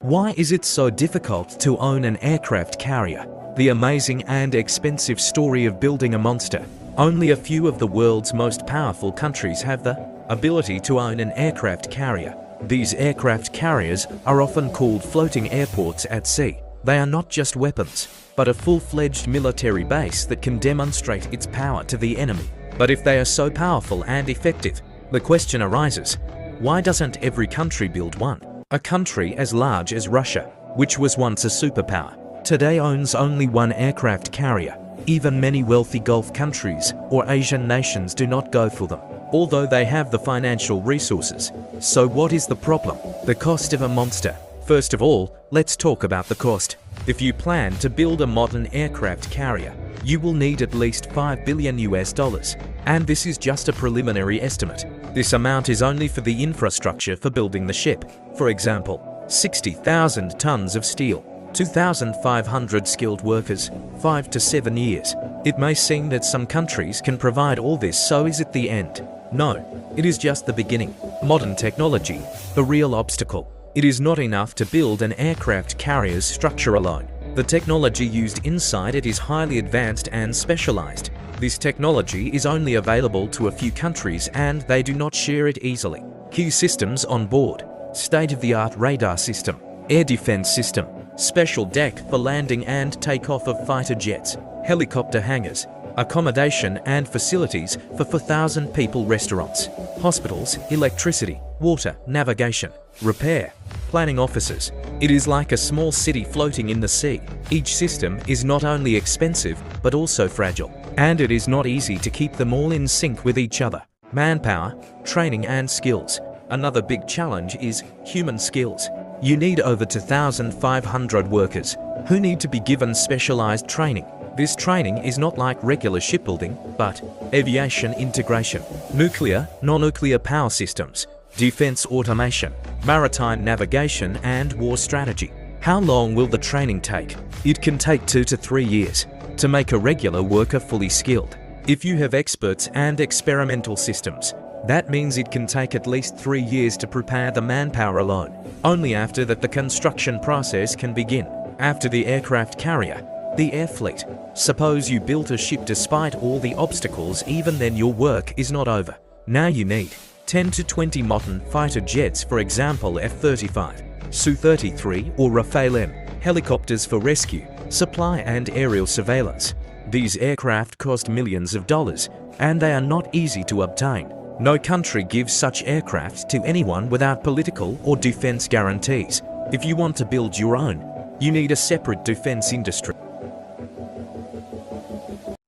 Why is it so difficult to own an aircraft carrier? The amazing and expensive story of building a monster. Only a few of the world's most powerful countries have the ability to own an aircraft carrier. These aircraft carriers are often called floating airports at sea. They are not just weapons, but a full-fledged military base that can demonstrate its power to the enemy. But if they are so powerful and effective, the question arises, why doesn't every country build one? A country as large as Russia, which was once a superpower, today owns only one aircraft carrier. Even many wealthy Gulf countries or Asian nations do not go for them, although they have the financial resources. So what is the problem? The cost of a monster. First of all, let's talk about the cost. If you plan to build a modern aircraft carrier, you will need at least $5 billion US, and this is just a preliminary estimate. This amount is only for the infrastructure for building the ship. For example, 60,000 tons of steel, 2,500 skilled workers, 5 to 7 years. It may seem that some countries can provide all this, so is it the end? No, it is just the beginning. Modern technology, the real obstacle. It is not enough to build an aircraft carrier's structure alone. The technology used inside it is highly advanced and specialized. This technology is only available to a few countries and they do not share it easily. Key systems on board: state-of-the-art radar system, air defense system, special deck for landing and takeoff of fighter jets, helicopter hangars, accommodation and facilities for 4,000 people, restaurants, hospitals, electricity, water, navigation, repair, planning offices. It is like a small city floating in the sea. Each system is not only expensive but also fragile, and it is not easy to keep them all in sync with each other. Manpower, training and skills. Another big challenge is human skills. You need over 2,500 workers who need to be given specialized training. This training is not like regular shipbuilding, but aviation integration, nuclear, non-nuclear power systems, defense automation, maritime navigation and war strategy. How long will the training take? It can take 2 to 3 years to make a regular worker fully skilled. If you have experts and experimental systems, that means it can take at least 3 years to prepare the manpower alone. Only after that the construction process can begin. After the aircraft carrier, the air fleet. Suppose you built a ship despite all the obstacles, even then your work is not over. Now you need 10 to 20 modern fighter jets, for example F-35, Su-33 or Rafale M, helicopters for rescue, supply and aerial surveillance. These aircraft cost millions of dollars, and they are not easy to obtain. No country gives such aircraft to anyone without political or defense guarantees. If you want to build your own, you need a separate defense industry.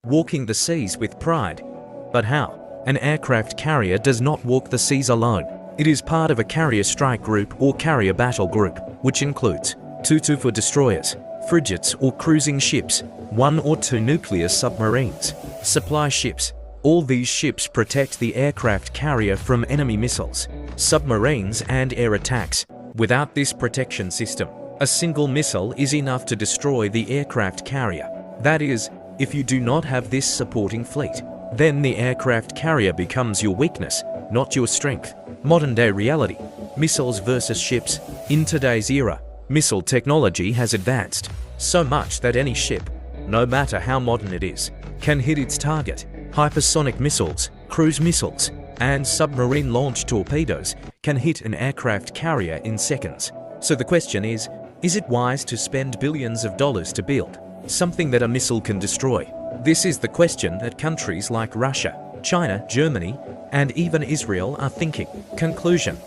Walking the seas with pride. But how? An aircraft carrier does not walk the seas alone. It is part of a carrier strike group or carrier battle group, which includes 2 for destroyers, frigates or cruising ships, 1 or 2 nuclear submarines, supply ships. All these ships protect the aircraft carrier from enemy missiles, submarines and air attacks. Without this protection system, a single missile is enough to destroy the aircraft carrier. That is, if you do not have this supporting fleet, then the aircraft carrier becomes your weakness, not your strength. Modern-day reality: missiles versus ships. In today's era, missile technology has advanced so much that any ship, no matter how modern it is, can hit its target. Hypersonic missiles, cruise missiles, and submarine-launched torpedoes can hit an aircraft carrier in seconds. So the question is it wise to spend billions of dollars to build something that a missile can destroy? This is the question that countries like Russia, China, Germany, and even Israel are thinking. Conclusion: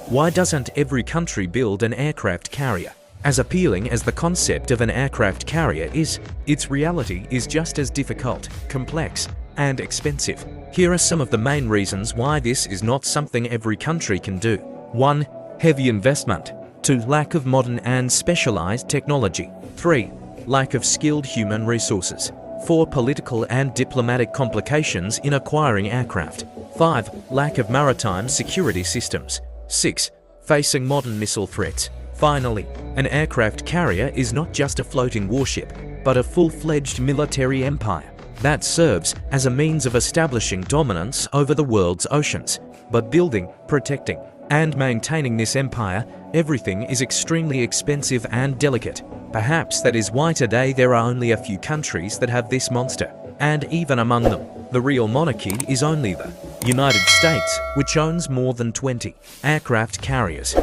why doesn't every country build an aircraft carrier? As appealing as the concept of an aircraft carrier is, its reality is just as difficult, complex, and expensive. Here are some of the main reasons why this is not something every country can do. 1. Heavy investment. 2. Lack of modern and specialized technology. 3. Lack of skilled human resources. 4. Political and diplomatic complications in acquiring aircraft. 5. Lack of maritime security systems. 6. Facing modern missile threats. Finally, an aircraft carrier is not just a floating warship, but a full-fledged military empire that serves as a means of establishing dominance over the world's oceans. But building, protecting, And maintaining this empire, everything is extremely expensive and delicate. Perhaps that is why today there are only a few countries that have this monster. And even among them, the real monarchy is only the United States, which owns more than 20 aircraft carriers.